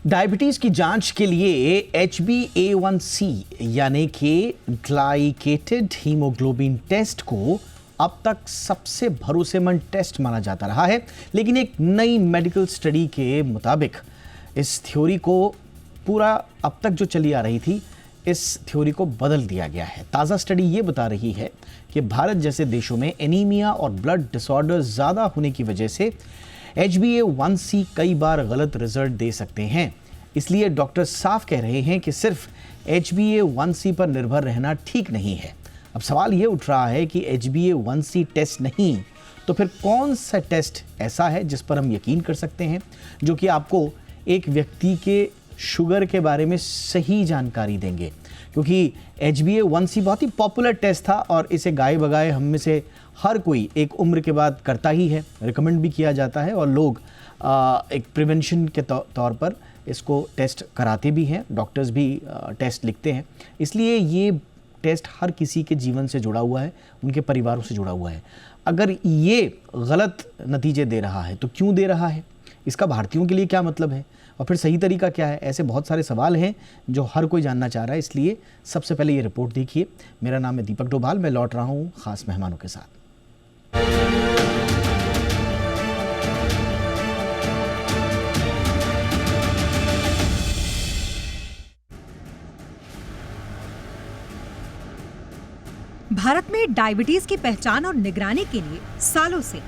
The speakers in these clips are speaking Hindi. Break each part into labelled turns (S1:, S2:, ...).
S1: डायबिटीज की जांच के लिए HbA1c यानी कि ग्लाइकेटेड हीमोग्लोबिन टेस्ट को अब तक सबसे भरोसेमंद टेस्ट माना जाता रहा है, लेकिन एक नई मेडिकल स्टडी के मुताबिक इस थ्योरी को पूरा अब तक जो चली आ रही थी, इस थ्योरी को बदल दिया गया है। ताज़ा स्टडी ये बता रही है कि भारत जैसे देशों में एनीमिया और ब्लड डिसऑर्डर ज़्यादा होने की वजह से HbA1c कई बार गलत रिजल्ट दे सकते हैं। इसलिए डॉक्टर साफ कह रहे हैं कि सिर्फ HbA1c पर निर्भर रहना ठीक नहीं है। अब सवाल ये उठ रहा है कि HbA1c टेस्ट नहीं तो फिर कौन सा टेस्ट ऐसा है जिस पर हम यकीन कर सकते हैं, जो कि आपको एक व्यक्ति के शुगर के बारे में सही जानकारी देंगे। क्योंकि HbA1c बहुत ही पॉपुलर टेस्ट था और इसे गाए बगाए हम में से हर कोई एक उम्र के बाद करता ही है, रिकमेंड भी किया जाता है और लोग एक प्रिवेंशन के तौर पर इसको टेस्ट कराते भी हैं, डॉक्टर्स भी टेस्ट लिखते हैं। इसलिए ये टेस्ट हर किसी के जीवन से जुड़ा हुआ है, उनके परिवारों से जुड़ा हुआ है। अगर ये गलत नतीजे दे रहा है तो क्यों दे रहा है, इसका भारतीयों के लिए क्या मतलब है और फिर सही तरीका क्या है? ऐसे बहुत सारे सवाल हैं जो हर कोई जानना चाह रहा है। इसलिए सबसे पहले ये रिपोर्ट देखिए। मेरा नाम है दीपक डोभाल, मैं लौट रहा हूँ खास मेहमानों के साथ।
S2: भारत में डायबिटीज की पहचान और निगरानी के लिए सालों से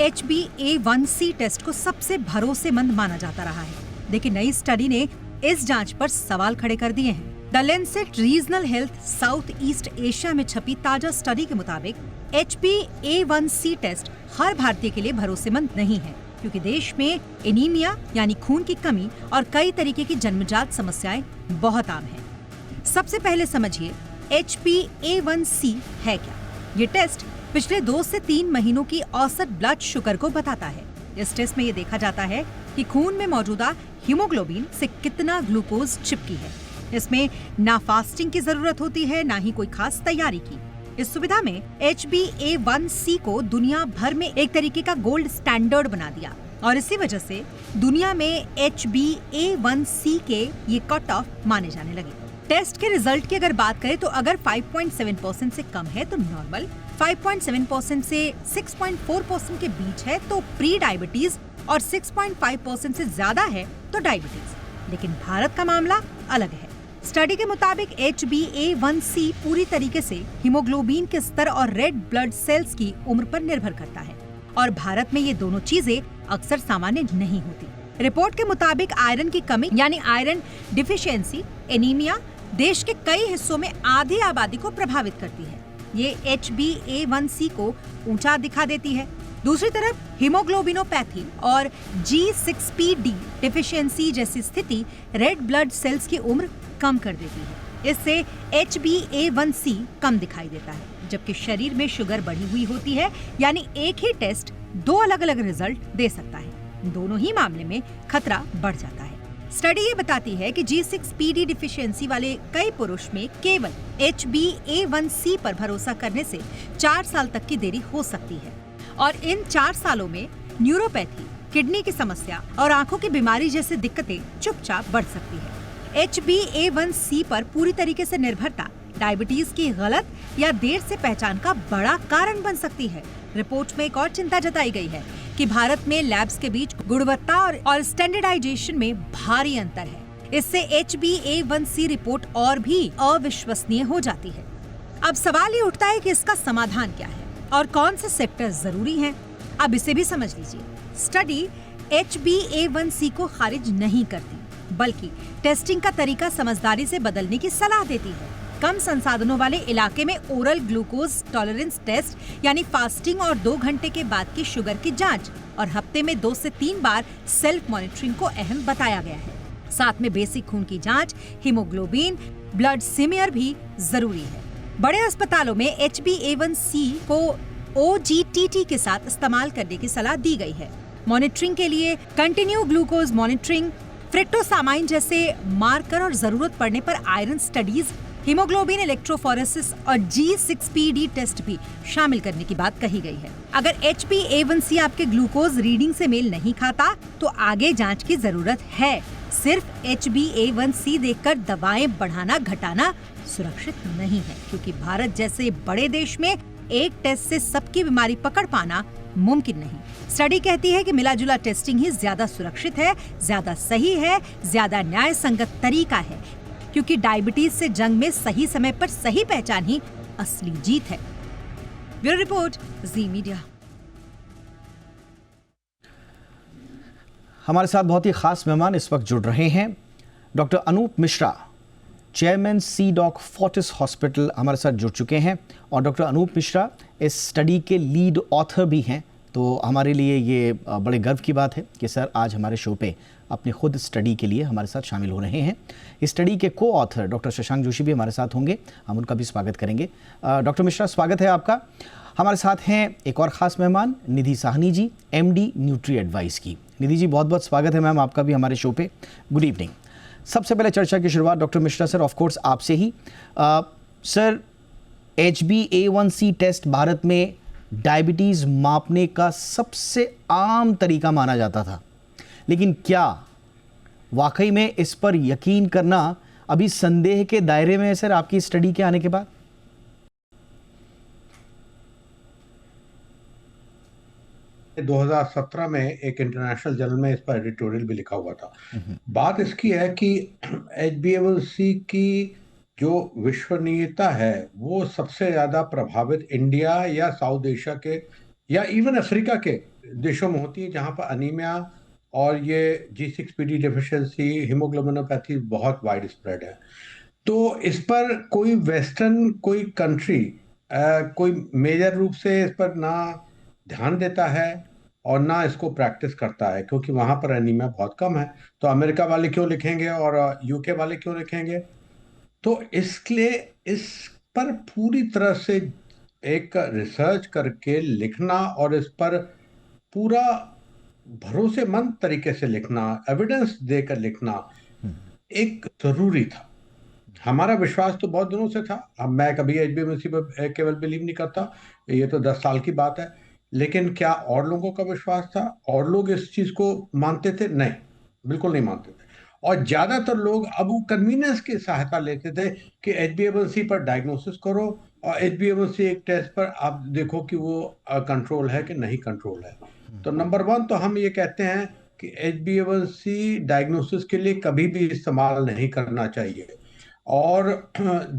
S2: HbA1c टेस्ट को सबसे भरोसेमंद माना जाता रहा है, लेकिन नई स्टडी ने इस जांच पर सवाल खड़े कर दिए हैं। The Lancet regional health south east Asia में छपी ताजा स्टडी के मुताबिक HbA1c टेस्ट हर भारतीय के लिए भरोसेमंद नहीं है, क्योंकि देश में एनीमिया यानी खून की कमी और कई तरीके की जन्मजात समस्याएं बहुत आम हैं। सबसे पहले समझिए HbA1c है क्या। ये टेस्ट पिछले 2 से 3 महीनों की औसत ब्लड शुगर को बताता है। इस टेस्ट में ये देखा जाता है कि खून में मौजूदा हीमोग्लोबिन से कितना ग्लूकोज चिपकी है। इसमें ना फास्टिंग की जरूरत होती है, ना ही कोई खास तैयारी की। इस सुविधा में HbA1c को दुनिया भर में एक तरीके का गोल्ड स्टैंडर्ड बना दिया और इसी वजह से दुनिया में HbA1c के ये कट ऑफ माने जाने लगे। टेस्ट के रिजल्ट की अगर बात करें तो अगर 5.7% से कम है तो नॉर्मल, 5.7% से 6.4% के बीच है तो प्री डायबिटीज और 6.5% से ज्यादा है तो डायबिटीज। लेकिन भारत का मामला अलग है। स्टडी के मुताबिक HbA1c पूरी तरीके से हीमोग्लोबिन के स्तर और रेड ब्लड सेल्स की उम्र पर निर्भर करता है और भारत में ये दोनों चीजें अक्सर सामान्य नहीं होती। रिपोर्ट के मुताबिक आयरन की कमी यानी आयरन डिफिशियंसी, एनीमिया देश के कई हिस्सों में आधी आबादी को प्रभावित करती है। ये HbA1c को ऊंचा दिखा देती है। दूसरी तरफ हीमोग्लोबिनोपैथी और G6PD डिफिशियंसी जैसी स्थिति रेड ब्लड सेल्स की उम्र कम कर देती है। इससे HbA1c कम दिखाई देता है, जबकि शरीर में शुगर बढ़ी हुई होती है। यानी एक ही टेस्ट 2 अलग-अलग रिजल्ट दे सकता है। दोनों ही मामले में खतरा बढ़ जाता है। स्टडी ये बताती है कि G6PD डिफिशियंसी वाले कई पुरुष में केवल HbA1c पर भरोसा करने से 4 साल तक की देरी हो सकती है और इन 4 सालों में न्यूरोपैथी, किडनी की समस्या और आंखों की बीमारी जैसी दिक्कतें चुपचाप बढ़ सकती है। HbA1c पर पूरी तरीके से निर्भरता डायबिटीज की गलत या देर से पहचान का बड़ा कारण बन सकती है। रिपोर्ट में एक और चिंता जताई गई है कि भारत में लैब्स के बीच गुणवत्ता और स्टैंडर्डाइजेशन में भारी अंतर है। इससे HbA1c रिपोर्ट और भी अविश्वसनीय हो जाती है। अब सवाल ये उठता है कि इसका समाधान क्या है और कौन से सेक्टर जरूरी हैं। अब इसे भी समझ लीजिए। स्टडी HbA1c को खारिज नहीं करती, बल्कि टेस्टिंग का तरीका समझदारी से बदलने की सलाह देती है। कम संसाधनों वाले इलाके में ओरल ग्लूकोज टॉलरेंस टेस्ट यानी फास्टिंग और 2 घंटे के बाद की शुगर की जांच और हफ्ते में 2 से 3 बार सेल्फ मॉनिटरिंग को अहम बताया गया है। साथ में बेसिक खून की जांच, हीमोग्लोबिन, ब्लड स्मीयर भी जरूरी है। बड़े अस्पतालों में HbA1c को OGTT के साथ इस्तेमाल करने की सलाह दी गई है। मॉनिटरिंग के लिए कंटिन्यू ग्लूकोज मॉनिटरिंग, फ्रेक्टोसामाइन जैसे मार्कर और जरूरत पड़ने पर आयरन स्टडीज, हीमोग्लोबिन इलेक्ट्रोफोरेसिस और G6PD टेस्ट भी शामिल करने की बात कही गई है। अगर HbA1c आपके ग्लूकोज रीडिंग से मेल नहीं खाता तो आगे जांच की जरूरत है। सिर्फ HbA1c देखकर दवाएं बढ़ाना घटाना सुरक्षित नहीं है, क्योंकि भारत जैसे बड़े देश में एक टेस्ट से सबकी बीमारी पकड़ पाना मुमकिन नहीं। स्टडी कहती है कि मिला जुला टेस्टिंग ही ज्यादा सुरक्षित है, ज्यादा सही है, ज्यादा न्याय संगत तरीका है, क्योंकि डायबिटीज से जंग में सही समय पर सही पहचान ही असली जीत है। ब्यूरो रिपोर्ट, जी मीडिया।
S1: हमारे साथ बहुत ही खास मेहमान इस वक्त जुड़ रहे हैं। Doctor Anoop Mishra, chairman C dock Fortis hospital, हमारे साथ जुड़ चुके हैं। और डॉक्टर अनूप मिश्रा इस स्टडी के लीड ऑथर भी हैं, तो हमारे लिए ये बड़े गर्व की बात है कि सर आज हमारे शो पे अपनी खुद स्टडी के लिए हमारे साथ शामिल हो रहे हैं। इस स्टडी के को ऑथर डॉक्टर शशांक जोशी भी हमारे साथ होंगे, हम उनका भी स्वागत करेंगे। डॉक्टर मिश्रा, स्वागत है आपका। हमारे साथ हैं एक और ख़ास मेहमान निधि Sahni ji, MD nutri advice की। निधि जी, बहुत बहुत स्वागत है मैम आपका भी हमारे शो पे। Good evening. सबसे पहले चर्चा की शुरुआत doctor Mishra sir of course आपसे ही। सर, HbA1c टेस्ट भारत में डायबिटीज़ मापने का सबसे आम तरीका माना जाता था, लेकिन क्या वाकई में इस पर यकीन करना अभी संदेह के दायरे में है सर आपकी स्टडी के आने के बाद?
S3: 2017 में एक इंटरनेशनल जर्नल में इस पर एडिटोरियल भी लिखा हुआ था। बात इसकी है कि HbA1c की जो विश्वसनीयता है वो सबसे ज्यादा प्रभावित इंडिया या साउथ एशिया के या इवन अफ्रीका के देशों में होती है, जहां पर अनीमिया और ये G6PD डेफिशिएंसी, हीमोग्लोबिनोपैथी बहुत वाइड स्प्रेड है। तो इस पर कोई वेस्टर्न कोई कंट्री कोई मेजर रूप से इस पर ना ध्यान देता है और ना इसको प्रैक्टिस करता है, क्योंकि वहां पर एनीमिया बहुत कम है। तो अमेरिका वाले क्यों लिखेंगे और यूके वाले क्यों लिखेंगे? तो इसलिए इस पर पूरी तरह से एक रिसर्च करके लिखना और इस पर पूरा भरोसेमंद तरीके से लिखना, एविडेंस देकर लिखना एक जरूरी था। हमारा विश्वास तो बहुत दिनों से था। अब मैं कभी HbA1c पर केवल बिलीव नहीं करता, ये तो 10 साल की बात है। लेकिन क्या और लोगों का विश्वास था? और लोग इस चीज को मानते थे? नहीं, बिल्कुल नहीं मानते थे। और ज्यादातर लोग अब वो कन्वीनियंस की सहायता लेते थे कि HbA1c पर डायग्नोसिस करो और HbA1c एक टेस्ट पर आप देखो कि वो कंट्रोल है कि नहीं कंट्रोल है। तो नंबर 1 तो हम ये कहते हैं कि HbA1c डायग्नोसिस के लिए कभी भी इस्तेमाल नहीं करना चाहिए। और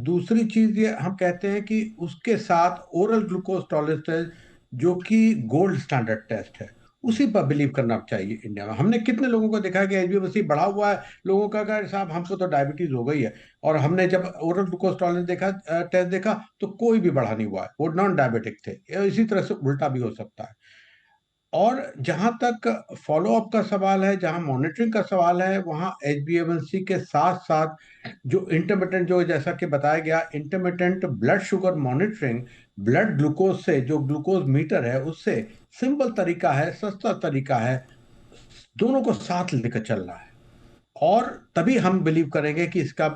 S3: दूसरी चीज ये हम कहते हैं कि उसके साथ ओरल ग्लूकोज टॉलरेंस टेस्ट, जो कि गोल्ड स्टैंडर्ड टेस्ट है, उसी पर बिलीव करना चाहिए इंडिया में। हमने कितने लोगों को देखा है कि HbA1c बढ़ा हुआ है, लोगों का कहा साहब हमको तो डायबिटीज हो गई है, और हमने जब ओरल ग्लूकोज टॉलरेंस टेस्ट देखा तो कोई भी बढ़ा नहीं हुआ है, वो नॉन डायबिटिक थे। इसी तरह से उल्टा भी हो सकता है। और जहां तक फॉलोअप का सवाल है, जहां मॉनिटरिंग का सवाल है, वहां HbA1c के साथ साथ जो इंटरमिटेंट, जो जैसा कि बताया गया, intermittent blood sugar monitoring, blood glucose से, जो ग्लूकोज मीटर है उससे सिंपल तरीका है, सस्ता तरीका है, दोनों को साथ लेकर चलना है। और तभी हम बिलीव करेंगे कि इसका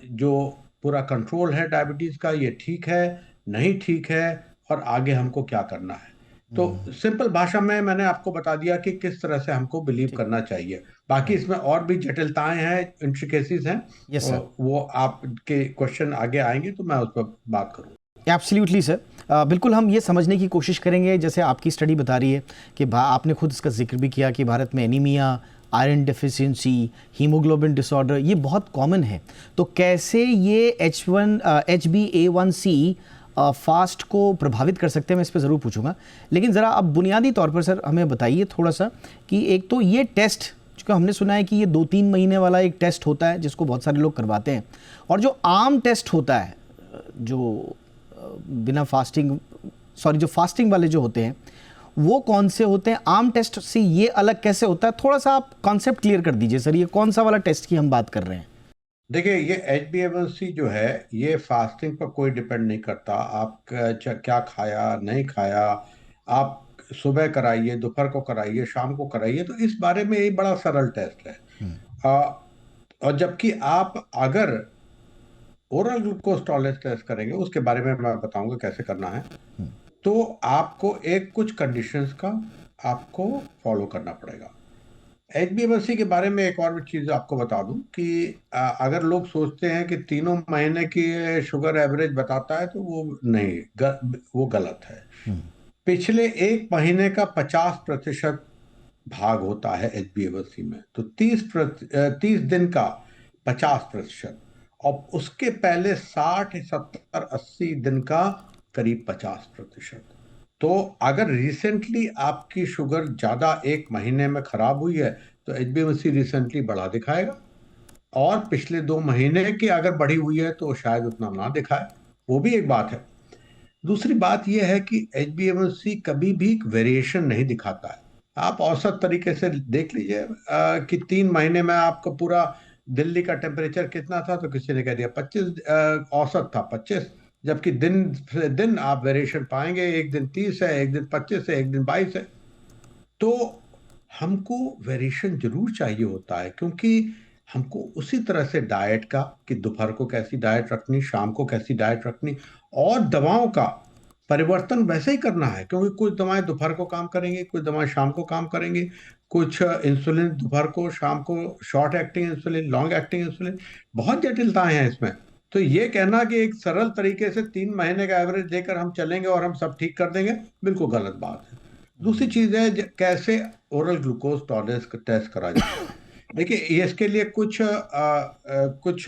S3: जो पूरा कंट्रोल है डायबिटीज का, ये ठीक है नहीं ठीक है और आगे हमको क्या करना है। तो सिंपल भाषा में मैंने आपको बता दिया कि किस तरह से हमको बिलीव करना चाहिए। बाकी इसमें और भी जटिलताएं हैं, इंट्रिकेसीज हैं।
S1: Yes, sir.
S3: वो आपके क्वेश्चन आगे आएंगे तो मैं उस पर बात करूँ।
S1: एब्सोल्युटली सर, बिल्कुल हम ये समझने की कोशिश करेंगे, जैसे आपकी स्टडी बता रही है कि आपने खुद इसका जिक्र भी किया कि भारत में anaemia, iron deficiency, haemoglobin disorder ये बहुत कॉमन है। तो कैसे ये HbA1c फास्ट को प्रभावित कर सकते हैं, मैं इस पर ज़रूर पूछूंगा। लेकिन ज़रा अब बुनियादी तौर पर सर हमें बताइए थोड़ा सा कि एक तो ये टेस्ट, क्योंकि हमने सुना है कि ये 2-3 महीने वाला एक टेस्ट होता है जिसको बहुत सारे लोग करवाते हैं, और जो आम टेस्ट होता है, जो बिना फास्टिंग, जो फास्टिंग वाले जो होते हैं, वो कौन से होते हैं? आम टेस्ट से ये अलग कैसे होता है? थोड़ा सा आप कॉन्सेप्ट क्लियर कर दीजिए सर, ये कौन सा वाला टेस्ट की हम बात कर रहे हैं?
S3: देखिए, ये HbA1c जो है ये फास्टिंग पर कोई डिपेंड नहीं करता। आप क्या खाया नहीं खाया, आप सुबह कराइए, दोपहर को कराइए, शाम को कराइए, तो इस बारे में ये बड़ा सरल टेस्ट है। और जबकि आप अगर ओरल ग्लूकोज टॉलरेंस टेस्ट करेंगे, उसके बारे में मैं बताऊंगा कैसे करना है, तो आपको कुछ कंडीशंस का आपको फॉलो करना पड़ेगा। HbA1c के बारे में एक और भी चीज आपको बता दूं कि अगर लोग सोचते हैं कि तीनों महीने की शुगर एवरेज बताता है तो वो नहीं, वो गलत है। पिछले एक महीने का 50% भाग होता है HbA1c में, तो 30 दिन का 50%, और उसके पहले 60, 70, 80 दिन का करीब 50%। तो अगर रिसेंटली आपकी शुगर ज्यादा एक महीने में खराब हुई है तो HbA1c रिसेंटली बढ़ा दिखाएगा, और पिछले 2 महीने की अगर बढ़ी हुई है तो शायद उतना ना दिखाए, वो भी एक बात है। दूसरी बात यह है कि HbA1c कभी भी वेरिएशन नहीं दिखाता है। आप औसत तरीके से देख लीजिए कि 3 महीने में आपका पूरा दिल्ली का टेम्परेचर कितना था, तो किसी ने कह दिया 25, औसत था 25, जबकि दिन से दिन आप वेरिएशन पाएंगे, एक दिन 30 है, एक दिन 25 है, एक दिन 22 है। तो हमको वेरिएशन जरूर चाहिए होता है, क्योंकि हमको उसी तरह से डाइट का, कि दोपहर को कैसी डाइट रखनी, शाम को कैसी डाइट रखनी, और दवाओं का परिवर्तन वैसे ही करना है, क्योंकि कुछ दवाएं दोपहर को काम करेंगी, कुछ दवाएं शाम को काम करेंगी, कुछ इंसुलिन दोपहर को, शाम को short acting insulin, long acting insulin, बहुत जटिलताएं हैं इसमें। तो ये कहना कि एक सरल तरीके से 3 महीने का एवरेज देकर हम चलेंगे और हम सब ठीक कर देंगे, बिल्कुल गलत बात है। दूसरी चीज है कैसे ओरल ग्लूकोज टॉलरेंस का टेस्ट करा जाए। देखिए, ये इसके लिए कुछ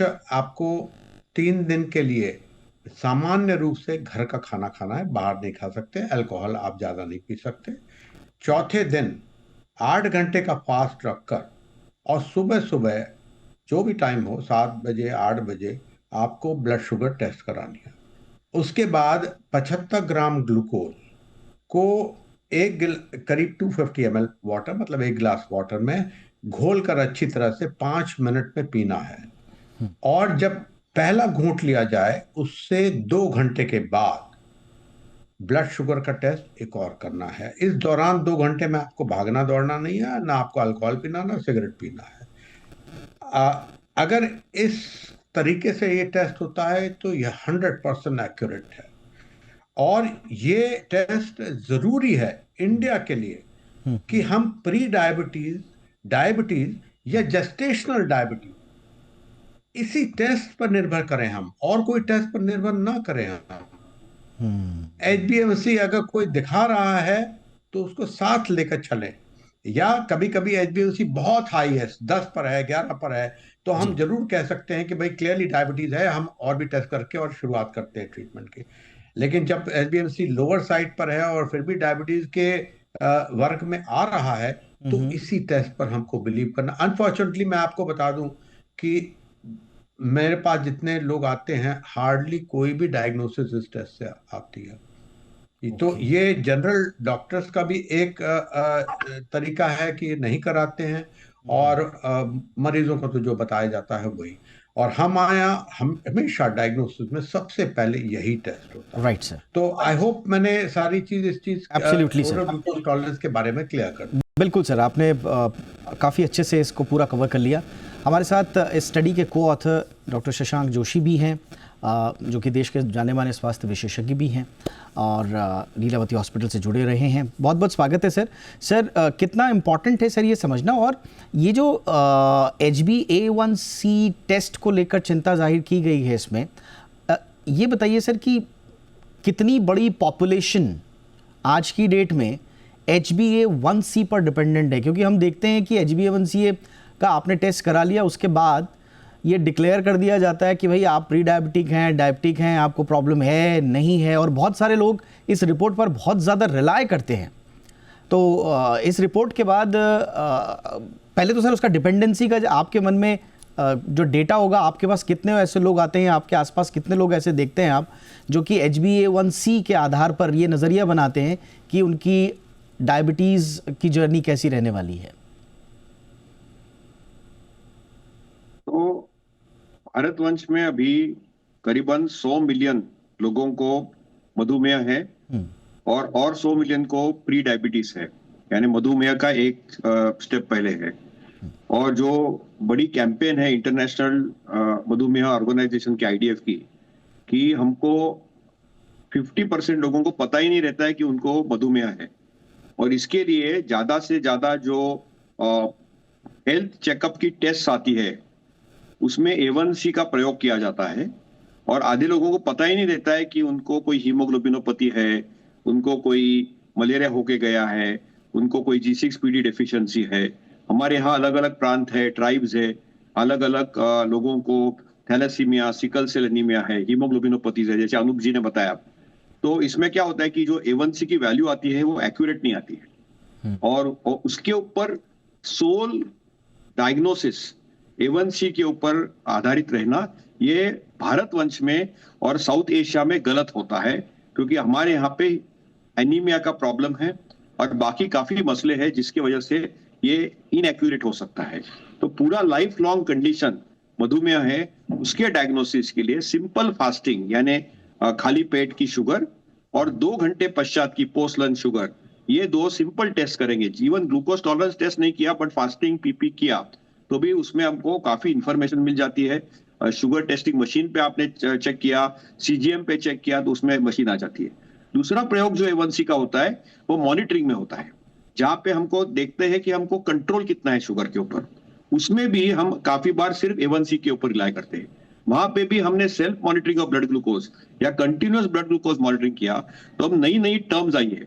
S3: आपको 3 दिन के लिए सामान्य रूप से घर का खाना खाना है, बाहर नहीं खा सकते, अल्कोहल आप ज्यादा नहीं पी सकते। चौथे दिन 8 घंटे का फास्ट रखकर, और सुबह सुबह जो भी टाइम हो, 7 बजे 8 बजे, आपको ब्लड शुगर टेस्ट करानी है। उसके बाद 75 ग्राम ग्लूकोज को करीब 250 ml वाटर, मतलब 1 गिलास वाटर में घोल कर अच्छी तरह से 5 मिनट में पीना है। और जब पहला घूंट लिया जाए उससे 2 घंटे के बाद ब्लड शुगर का टेस्ट एक और करना है। इस दौरान 2 घंटे में आपको भागना दौड़ना नहीं है, ना आपको अल्कोहल पीना, ना सिगरेट पीना है। अगर इस तरीके से ये टेस्ट होता है तो यह 100% एक्यूरेट है, और ये टेस्ट जरूरी है इंडिया के लिए कि हम प्री डायबिटीज, डायबिटीज या जेस्टेशनल डायबिटीज, इसी टेस्ट पर निर्भर करें हम, और कोई टेस्ट पर निर्भर ना करें हम। HbA1c अगर कोई दिखा रहा है तो उसको साथ लेकर चलें, या कभी कभी HbA1c बहुत हाई है, 10 पर है, 11 पर है, तो हम जरूर कह सकते हैं कि भाई क्लियरली डायबिटीज है, हम और भी टेस्ट करके और शुरुआत करते हैं ट्रीटमेंट की। लेकिन जब HbA1c लोअर साइड पर है और फिर भी डायबिटीज के वर्ग में आ रहा है, तो इसी टेस्ट पर हमको बिलीव करना। अनफॉर्चुनेटली मैं आपको बता दूं कि मेरे पास जितने लोग आते हैं, हार्डली कोई भी डायग्नोसिस इस टेस्ट से आती है। तो ये जनरल डॉक्टर्स का भी एक तरीका है कि नहीं कराते हैं, और मरीजों को तो जो बताया जाता है वही। और हम हमेशा डायग्नोसिस में सबसे पहले यही टेस्ट होता है।
S1: Right sir.
S3: तो आई होप मैंने सारी इस चीज
S1: Absolutely, sir.
S3: Oral glucose tolerance के बारे में क्लियर कर दी।
S1: बिल्कुल सर, आपने काफ़ी अच्छे से इसको पूरा कवर कर लिया। हमारे साथ इस स्टडी के को ऑथर डॉक्टर शशांक जोशी भी हैं, जो कि देश के जाने माने स्वास्थ्य विशेषज्ञ भी हैं और लीलावती हॉस्पिटल से जुड़े रहे हैं। बहुत बहुत स्वागत है सर। सर, कितना इम्पॉर्टेंट है सर ये समझना, और ये जो HbA1c टेस्ट को लेकर चिंता जाहिर की गई है इसमें, ये बताइए सर कि कितनी बड़ी पॉपुलेशन आज की डेट में HbA1c पर डिपेंडेंट है, क्योंकि हम देखते हैं कि HbA1c का आपने टेस्ट करा लिया, उसके बाद ये डिक्लेयर कर दिया जाता है कि भाई आप प्री डायबिटिक हैं, डायबिटिक हैं, आपको प्रॉब्लम है नहीं है, और बहुत सारे लोग इस रिपोर्ट पर बहुत ज़्यादा रिलाय करते हैं। तो इस रिपोर्ट के बाद पहले तो सर उसका डिपेंडेंसी का आपके मन में जो डेटा होगा, आपके पास कितने ऐसे लोग आते हैं, आपके आसपास कितने लोग ऐसे देखते हैं आप जो कि HbA1c के आधार पर ये नज़रिया बनाते हैं कि उनकी डायबिटीज़ की जर्नी कैसी रहने वाली है?
S4: तो भारतवंश में अभी करीबन 100 मिलियन लोगों को मधुमेह है और 100 मिलियन को प्री डायबिटीज है, यानी मधुमेह का एक स्टेप पहले है। और जो बड़ी कैंपेन है इंटरनेशनल मधुमेह ऑर्गेनाइजेशन की, IDF की, कि हमको 50% लोगों को पता ही नहीं रहता है कि उनको मधुमेह है, और इसके लिए ज्यादा से ज्यादा जो हेल्थ चेकअप की टेस्ट आती है उसमें A1C का प्रयोग किया जाता है, और आधे लोगों को पता ही नहीं रहता है कि उनको कोई हीमोग्लोबिनोपैथी है, उनको कोई मलेरिया होके गया है, उनको कोई G6PD डेफिशिएंसी है। हमारे यहाँ अलग अलग प्रांत है, ट्राइब्स है, अलग अलग लोगों को थैलेसीमिया, सिकल सेल एनीमिया है, हीमोग्लोबिनोपैथीज है, जैसे अनूप जी ने बताया। तो इसमें क्या होता है कि जो A1C की वैल्यू आती है वो एक्यूरेट नहीं आती है, और उसके ऊपर सोल डायग्नोसिस A1C के ऊपर आधारित रहना, ये भारतवंश में और साउथ एशिया में गलत होता है, क्योंकि हमारे यहाँ पे एनीमिया का प्रॉब्लम है और बाकी काफी मसले हैं जिसकी वजह से ये इनएक्यूरेट हो सकता है। तो पूरा लाइफ लॉन्ग कंडीशन मधुमेह है, उसके डायग्नोसिस के लिए सिंपल फास्टिंग यानी खाली पेट की शुगर और 2 घंटे पश्चात की पोस्ट लंच शुगर, ये 2 सिंपल टेस्ट करेंगे। इवन ग्लूकोज टॉलरेंस टेस्ट नहीं किया बट फास्टिंग पीपी किया तो भी उसमें हमको काफी इंफॉर्मेशन मिल जाती है। शुगर टेस्टिंग मशीन पे आपने चेक किया, CGM पे चेक किया तो उसमें मशीन आ जाती है। दूसरा प्रयोग जो A1C का होता है वो मॉनिटरिंग में होता है, जहां पे हमको देखते हैं कि हमको कंट्रोल कितना है शुगर के ऊपर। उसमें भी हम काफी बार सिर्फ A1C के ऊपर रिलाय करते हैं। वहां पे भी हमने self monitoring of blood glucose या कंटिन्यूअस ब्लड ग्लूकोज मॉनिटरिंग किया तो हम नई नई टर्म्स आई है,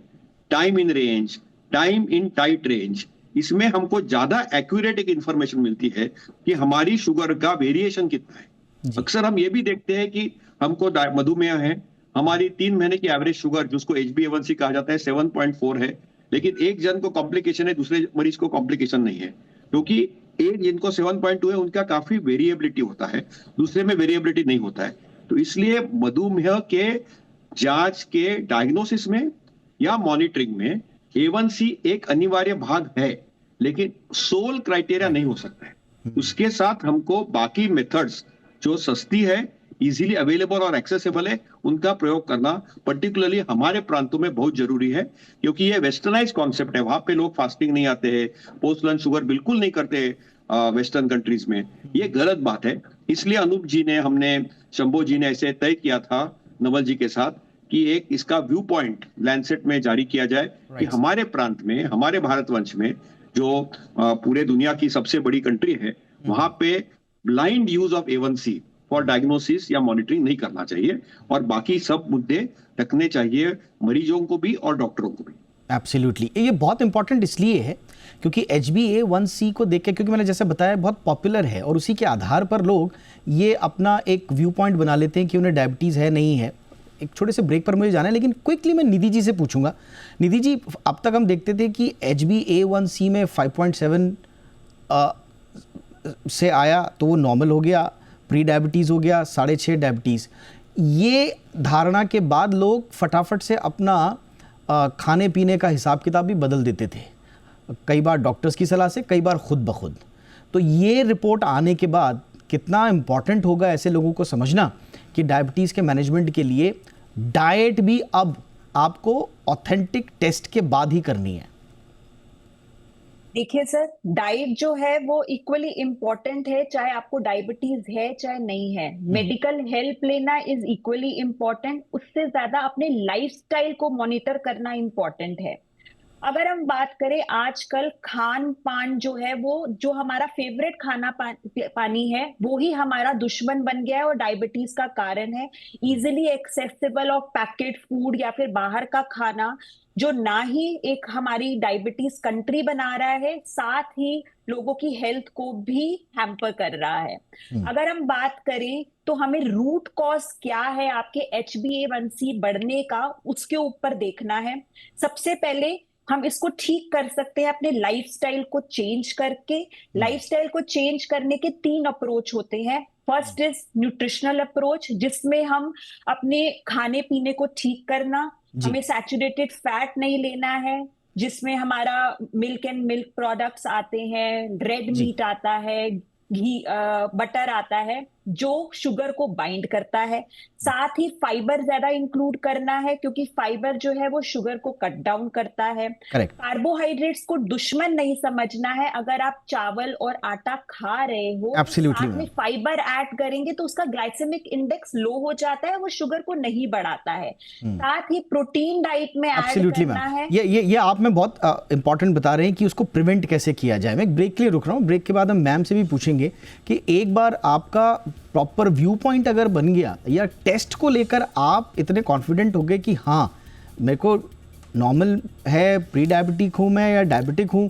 S4: time in range, time in tight range. इसमें हमको ज्यादा एक्यूरेट एक इंफॉर्मेशन मिलती है कि हमारी शुगर का वेरिएशन कितना है। अक्सर हम ये भी देखते हैं कि हमको मधुमेह है, हमारी 3 महीने की एवरेज शुगर जिसको HbA1c कहा जाता है 7.4 है, लेकिन एक जन को कॉम्प्लिकेशन है, दूसरे मरीज को कॉम्प्लिकेशन नहीं है, क्योंकि एक जिनको 7.2 है उनका काफी वेरिएबिलिटी होता है, दूसरे में वेरिएबिलिटी नहीं होता है। तो इसलिए मधुमेह के जांच के डायग्नोसिस में या मॉनिटरिंग में A1C एक अनिवार्य भाग है, लेकिन सोल क्राइटेरिया नहीं हो सकता है। उसके साथ हमको बाकी मेथड्स जो सस्ती है, इजीली अवेलेबल और एक्सेसिबल है, उनका प्रयोग करना पर्टिकुलरली हमारे प्रांतों में बहुत जरूरी है, क्योंकि ये वेस्टर्नाइज कॉन्सेप्ट है। वहां पे लोग फास्टिंग नहीं आते हैं, पोस्ट लंच शुगर बिल्कुल नहीं करते वेस्टर्न कंट्रीज में, ये गलत बात है। इसलिए अनूप जी ने, हमने, शंभो जी ने ऐसे तय किया था नवल जी के साथ कि एक इसका व्यू पॉइंट लैंडसेट में जारी किया जाए कि हमारे प्रांत में, हमारे भारतवंश में जो पूरे दुनिया की सबसे बड़ी कंट्री है, वहां पे blind use of A1C for diagnosis या मॉनिटरिंग नहीं करना चाहिए, और बाकी सब मुद्दे रखने चाहिए मरीजों को भी और डॉक्टरों को भी।
S1: एब्सोल्युटली, ये बहुत इंपॉर्टेंट इसलिए है क्योंकि HbA1c को देख के, क्योंकि मैंने जैसे बताया बहुत पॉपुलर है और उसी के आधार पर लोग ये अपना एक व्यू पॉइंट बना लेते हैं कि उन्हें डायबिटीज़ है नहीं है। एक छोटे से ब्रेक पर मुझे जाना है, लेकिन क्विकली मैं निधि जी से पूछूंगा। निधि जी, अब तक हम देखते थे कि HbA1c में 5.7 से आया तो वो नॉर्मल हो गया, प्री डायबिटीज़ हो गया, 6.5 डायबिटीज़। ये धारणा के बाद लोग फटाफट से अपना खाने पीने का हिसाब किताब भी बदल देते थे, कई बार डॉक्टर्स की सलाह से, कई बार खुद ब खुद। तो ये रिपोर्ट आने के बाद कितना इम्पॉर्टेंट होगा ऐसे लोगों को समझना कि डायबिटीज़ के मैनेजमेंट के लिए डाइट भी अब आपको ऑथेंटिक टेस्ट के बाद ही करनी है।
S5: देखिए सर, डाइट जो है वो इक्वली इम्पोर्टेंट है, चाहे आपको डायबिटीज है चाहे नहीं है। मेडिकल हेल्प लेना इज इक्वली इम्पोर्टेंट, उससे ज्यादा अपने लाइफस्टाइल को मॉनिटर करना इम्पोर्टेंट है। अगर हम बात करें आजकल खान पान जो है, वो जो हमारा फेवरेट खाना पानी है वो ही हमारा दुश्मन बन गया है और डायबिटीज का कारण है। Easily accessible of packet food या फिर बाहर का खाना जो ना ही एक हमारी डायबिटीज कंट्री बना रहा है, साथ ही लोगों की हेल्थ को भी हैम्पर कर रहा है। अगर हम बात करें तो हमें रूट कॉज क्या है आपके HbA1c बढ़ने का, उसके ऊपर देखना है। सबसे पहले हम इसको ठीक कर सकते हैं अपने लाइफस्टाइल को चेंज करके। लाइफस्टाइल को चेंज करने के 3 अप्रोच होते हैं। फर्स्ट इज न्यूट्रिशनल अप्रोच, जिसमें हम अपने खाने पीने को ठीक करना, हमें सैचुरेटेड फैट नहीं लेना है, जिसमें हमारा मिल्क एंड मिल्क प्रोडक्ट्स आते हैं, रेड मीट आता है, घी, बटर आता है, जो शुगर को बाइंड करता है। साथ ही फाइबर ज्यादा इंक्लूड करना है, क्योंकि फाइबर जो है वो शुगर को कट डाउन करता है।
S1: करेक्ट।
S5: कार्बोहाइड्रेट्स को दुश्मन नहीं समझना है। अगर आप चावल और आटा खा रहे हो,
S1: एब्सोल्युटली
S5: साथ में
S1: मैम।
S5: फाइबर ऐड करेंगे तो उसका ग्लाइसेमिक इंडेक्स लो हो जाता है, वो शुगर को नहीं बढ़ाता है। साथ ही प्रोटीन डाइट में ऐड
S1: एब्सोल्युटली
S5: करना
S1: मैम।
S5: है।
S1: ये आप में बहुत इंपॉर्टेंट बता रहे हैं कि उसको प्रिवेंट कैसे किया जाए। मैं एक ब्रेक के लिए रुक रहा हूँ, ब्रेक के बाद हम मैम से भी पूछेंगे कि एक बार आपका प्रॉपर व्यू पॉइंट अगर बन गया या टेस्ट को लेकर आप इतने कॉन्फिडेंट हो गए कि हाँ मेरे को नॉर्मल है, प्री डायबिटिक हूँ मैं या डायबिटिक हूँ,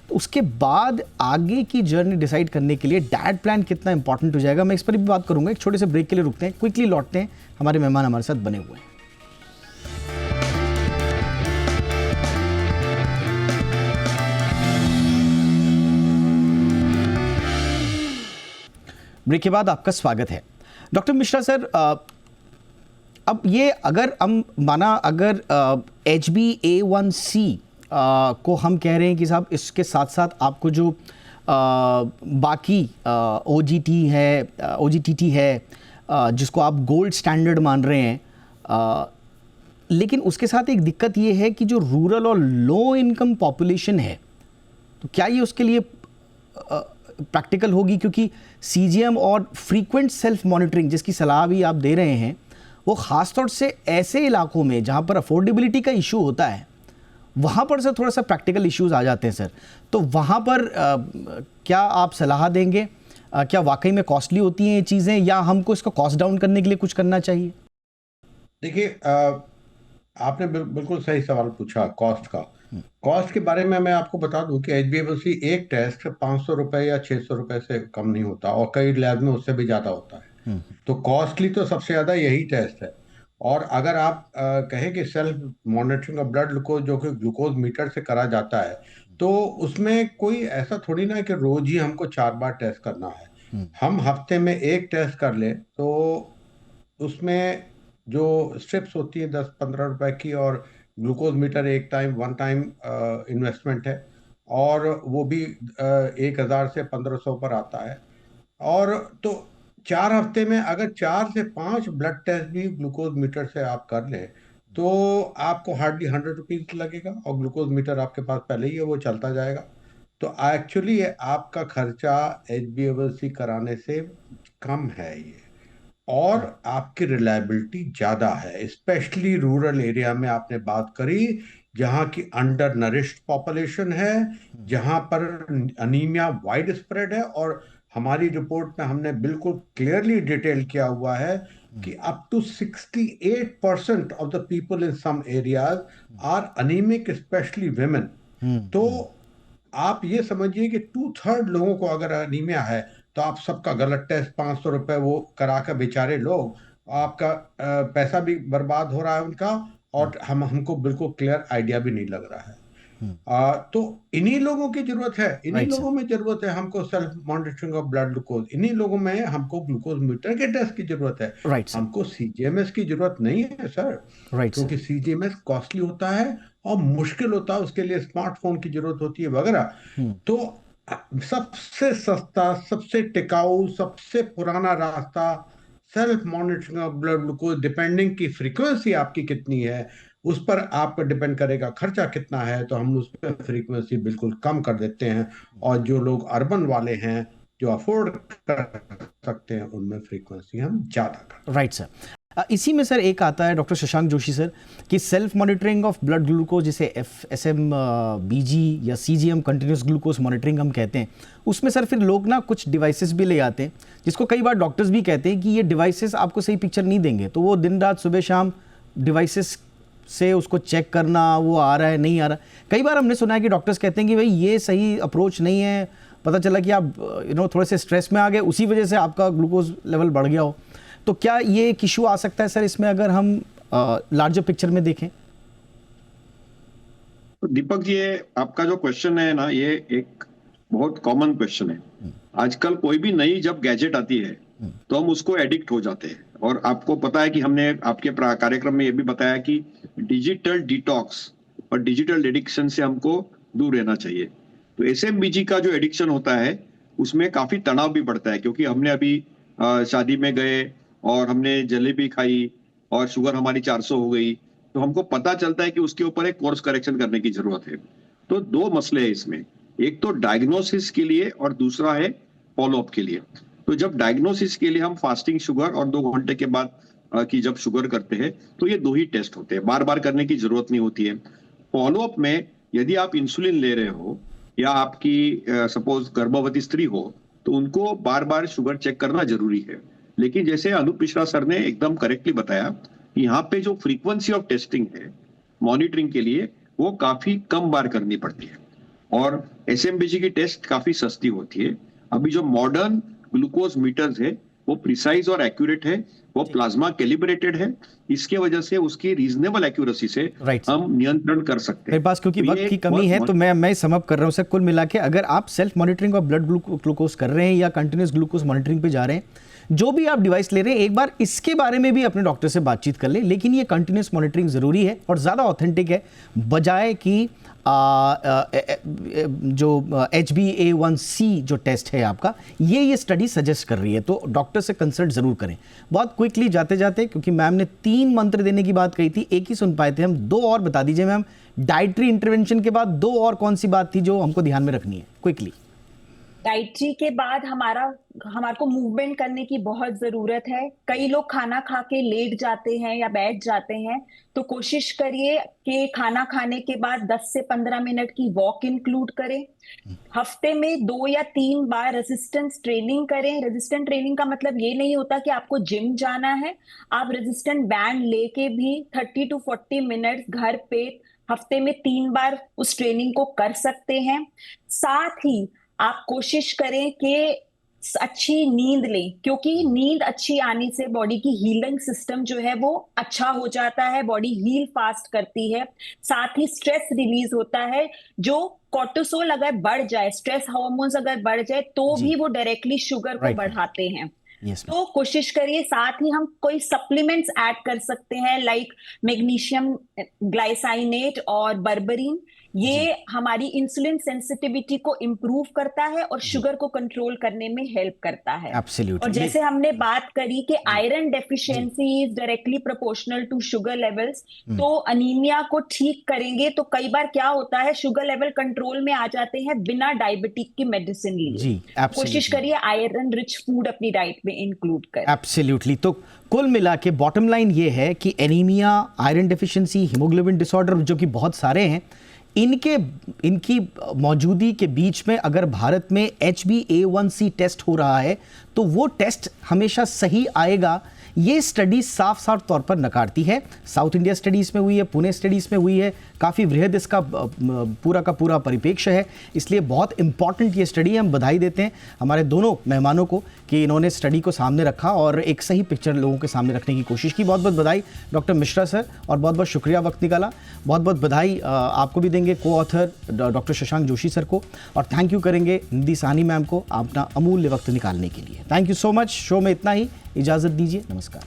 S1: तो उसके बाद आगे की जर्नी डिसाइड करने के लिए डाइट प्लान कितना इंपॉर्टेंट हो जाएगा, मैं इस पर भी बात करूंगा। एक छोटे से ब्रेक के लिए रुकते हैं, क्विकली लौटते हैं, हमारे मेहमान हमारे साथ बने हुए हैं। ब्रेक के बाद आपका स्वागत है। डॉक्टर मिश्रा सर, अब ये अगर हम माना अगर HbA1c को हम कह रहे हैं कि साहब इसके साथ साथ आपको जो बाकी OGTT है जिसको आप गोल्ड स्टैंडर्ड मान रहे हैं, लेकिन उसके साथ एक दिक्कत ये है कि जो रूरल और लो इनकम पॉपुलेशन है, तो क्या ये उसके लिए प्रैक्टिकल होगी? क्योंकि CGM और फ्रीक्वेंट सेल्फ मॉनिटरिंग जिसकी सलाह भी आप दे रहे हैं, वो ख़ासतौर से ऐसे इलाकों में जहाँ पर अफोर्डेबिलिटी का इशू होता है, वहाँ पर से थोड़ा सा प्रैक्टिकल इश्यूज आ जाते हैं सर। तो वहाँ पर क्या आप सलाह देंगे? क्या वाकई में कॉस्टली होती हैं ये चीज़ें, या हमको इसको कॉस्ट डाउन करने के लिए कुछ करना चाहिए?
S3: देखिए, आपने बिल्कुल सही सवाल पूछा कॉस्ट का। कॉस्ट के बारे में मैं आपको बता दूं कि HbA1c एक टेस्ट 500 रुपए या 600 रुपए से कम नहीं होता, और कई लैब में उससे भी ज़्यादा होता है। तो कॉस्टली तो सबसे ज़्यादा यही टेस्ट है। और अगर आप कहें कि self monitoring of blood glucose जो कि ग्लूकोज मीटर से करा जाता है, तो उसमें कोई ऐसा थोड़ी ना है कि रोज ही हमको 4 बार टेस्ट करना है। हम हफ्ते में एक टेस्ट कर ले तो उसमें जो स्ट्रिप्स होती है 10-15 रुपए की, और glucose meter one time investment है, और वो भी 1000 से 1500 पर आता है। और तो 4 हफ्ते में अगर 4 से 5 ब्लड टेस्ट भी ग्लूकोज मीटर से आप कर लें तो आपको हार्डली 100 रुपीज लगेगा, और ग्लूकोज मीटर आपके पास पहले ही है, वो चलता जाएगा। तो एक्चुअली आपका खर्चा HbA1c कराने से कम है ये, और आपकी रिलायबिलिटी ज़्यादा है। स्पेशली रूरल एरिया में आपने बात करी, जहाँ की अंडर नरिश्ड पॉपुलेशन है, जहाँ पर अनीमिया वाइड स्प्रेड है, और हमारी रिपोर्ट में हमने बिल्कुल क्लियरली डिटेल किया हुआ है कि up to 68% of the people in some areas are anaemic, specially women. तो आप ये समझिए कि 2/3 लोगों को अगर अनीमिया है, तो आप सबका गलत टेस्ट 500 रुपए वो करा कर बेचारे लोग, आपका पैसा भी बर्बाद हो रहा है उनका, और हमको बिल्कुल क्लियर आइडिया भी नहीं लग रहा है। तो इन्हीं लोगों की जरूरत है, इन्हीं लोगों में जरूरत है हमको self monitoring of blood glucose, इन्हीं लोगों में हमको ग्लूकोज मीटर के टेस्ट की जरूरत है। हमको CGMS की जरूरत नहीं है सर, क्योंकि CGMS कॉस्टली होता है और मुश्किल होता है, उसके लिए स्मार्टफोन की जरूरत होती है वगैरह। तो सबसे सस्ता, सबसे टिकाऊ, सबसे पुराना रास्ता self monitoring of blood glucose, depending की फ्रीक्वेंसी आपकी कितनी है उस पर आप डिपेंड करेगा खर्चा कितना है, तो हम उस पर फ्रीक्वेंसी बिल्कुल कम कर देते हैं, और जो लोग अर्बन वाले हैं जो अफोर्ड कर सकते हैं उनमें फ्रीक्वेंसी हम ज़्यादा कर।
S1: Right sir. इसी में सर एक आता है डॉक्टर शशांक जोशी सर कि self monitoring of blood glucose, जिसे FSM-BG या CGM कंटिन्यूस ग्लूकोज मॉनिटरिंग हम कहते हैं, उसमें सर फिर लोग ना कुछ डिवाइसेस भी ले आते हैं, जिसको कई बार डॉक्टर्स भी कहते हैं कि ये डिवाइसेस आपको सही पिक्चर नहीं देंगे, तो वो दिन रात सुबह शाम डिवाइसेस से उसको चेक करना, वो आ रहा है नहीं आ रहा। कई बार हमने सुना है कि डॉक्टर्स कहते हैं कि भाई ये सही अप्रोच नहीं है, पता चला कि आप थोड़े से स्ट्रेस में आ गए, उसी वजह से आपका ग्लूकोज लेवल बढ़ गया हो। तो क्या ये एक इशू आ सकता है सर इसमें, अगर हम लार्जर पिक्चर में देखें?
S4: तो दीपक जी, आपका जो क्वेश्चन है ना, ये एक बहुत कॉमन क्वेश्चन है। आजकल कोई भी नई जब गैजेट आती है तो हम उसको एडिक्ट हो जाते हैं, और आपको पता है कि हमने आपके कार्यक्रम में ये भी बताया कि डिजिटल डिटॉक्स और डिजिटल एडिक्शन से हमको दूर रहना चाहिए। तो SMBG का जो एडिक्शन होता है उसमें काफी तनाव भी बढ़ता है, क्योंकि हमने अभी शादी में गए और हमने जलेबी खाई और शुगर हमारी 400 हो गई, तो हमको पता चलता है कि उसके ऊपर एक कोर्स करेक्शन करने की जरूरत है। तो दो मसले हैं इसमें, एक तो डायग्नोसिस के लिए और दूसरा है फॉलोअप के लिए। तो जब डायग्नोसिस के लिए हम फास्टिंग शुगर और 2 घंटे के बाद की जब शुगर करते हैं तो ये 2 ही टेस्ट होते हैं, बार बार करने की जरूरत नहीं होती है। फॉलोअप में यदि आप इंसुलिन ले रहे हो या आपकी सपोज गर्भवती स्त्री हो तो उनको बार बार शुगर चेक करना जरूरी है। लेकिन जैसे अनूप मिश्रा सर ने एकदम करेक्टली बताया कि यहाँ पे जो फ्रीक्वेंसी ऑफ टेस्टिंग है मॉनिटरिंग के लिए वो काफी कम बार करनी पड़ती है और एसएमबीजी की टेस्ट काफी सस्ती होती है। अभी जो मॉडर्न ग्लूकोज मीटर्स है वो प्रिसाइज और एक्यूरेट है, वो प्लाज्मा कैलिब्रेटेड है, इसके वजह से उसकी रीजनेबल एक्यूरेसी से हम नियंत्रण कर सकते हैं।
S1: मेरे पास क्योंकि वक्त की कमी है तो मैं सम अप कर रहा हूं सर। कुल मिला के अगर आप सेल्फ मॉनिटरिंग और ब्लड ग्लूकोज कर रहे हैं या कंटिन्यूस ग्लूकोज मॉनिटरिंग पे जा रहे हैं, जो भी आप डिवाइस ले रहे हैं, एक बार इसके बारे में भी अपने डॉक्टर से बातचीत कर लें। लेकिन ये कंटिन्यूस मॉनिटरिंग जरूरी है और ज़्यादा ऑथेंटिक है, बजाय कि जो HbA1c जो टेस्ट है आपका, ये स्टडी सजेस्ट कर रही है, तो डॉक्टर से कंसल्ट जरूर करें। बहुत क्विकली जाते जाते, क्योंकि मैम ने 3 मंत्र देने की बात कही थी, एक ही सुन पाए थे हम, 2 और बता दीजिए मैम। डाइटरी इंटरवेंशन के बाद 2 और कौन सी बात थी जो हमको ध्यान में रखनी है क्विकली?
S5: डाइटरी के बाद हमारे को मूवमेंट करने की बहुत जरूरत है। कई लोग खाना खा के लेट जाते हैं या बैठ जाते हैं, तो कोशिश करिए कि खाना खाने के बाद 10 से 15 मिनट की वॉक इंक्लूड करें। हफ्ते में 2 या 3 बार रेजिस्टेंस ट्रेनिंग करें। रेजिस्टेंट ट्रेनिंग का मतलब ये नहीं होता कि आपको जिम जाना है, आप रेजिस्टेंट बैंड लेके भी 30 to 40 मिनट्स घर पे हफ्ते में 3 बार उस ट्रेनिंग को कर सकते हैं। साथ ही आप कोशिश करें कि अच्छी नींद लें, क्योंकि नींद अच्छी आने से बॉडी की हीलिंग सिस्टम जो है वो अच्छा हो जाता है, बॉडी हील फास्ट करती है। साथ ही स्ट्रेस रिलीज होता है। जो कोर्टिसोल अगर बढ़ जाए, स्ट्रेस हार्मोन्स अगर बढ़ जाए तो भी वो डायरेक्टली शुगर को बढ़ाते हैं। तो कोशिश करिए। साथ ही हम कोई सप्लीमेंट्स ऐड कर सकते हैं, लाइक मैग्नीशियम ग्लाइसाइनेट और बर्बरीन। ये हमारी इंसुलिन सेंसिटिविटी को इम्प्रूव करता है और शुगर को कंट्रोल करने में हेल्प करता है।
S1: Absolutely.
S5: और जैसे हमने बात करी कि iron deficiency is directly proportional to sugar levels, तो अनीमिया को ठीक करेंगे तो कई बार क्या होता है, शुगर लेवल कंट्रोल में आ जाते हैं बिना डायबिटिक की मेडिसिन लिए। कोशिश करिए आयरन रिच फूड अपनी डाइट में इंक्लूड करें।
S1: एब्सोल्युटली। तो कुल मिला के बॉटम लाइन ये है कि anaemia, iron deficiency, haemoglobin disorder जो कि बहुत सारे हैं, इनकी मौजूदगी के बीच में अगर भारत में HbA1c टेस्ट हो रहा है तो वो टेस्ट हमेशा सही आएगा, ये स्टडी साफ साफ तौर पर नकारती है। साउथ इंडिया स्टडीज़ में हुई है, पुणे स्टडीज़ में हुई है, काफ़ी वृहद इसका पूरा का पूरा परिप्रेक्ष्य है, इसलिए बहुत इंपॉर्टेंट ये स्टडी है। हम बधाई देते हैं हमारे दोनों मेहमानों को कि इन्होंने स्टडी को सामने रखा और एक सही पिक्चर लोगों के सामने रखने की कोशिश की। बहुत बहुत बधाई डॉक्टर मिश्रा सर, और बहुत बहुत शुक्रिया वक्त निकाला। बहुत बहुत बधाई आपको भी देंगे को author doctor Shashank Joshi sir को, और थैंक यू करेंगे निधि साहनी मैम को अपना अमूल्य वक्त निकालने के लिए। Thank you so much. Show में इतना ही, इजाज़त दीजिए, नमस्कार।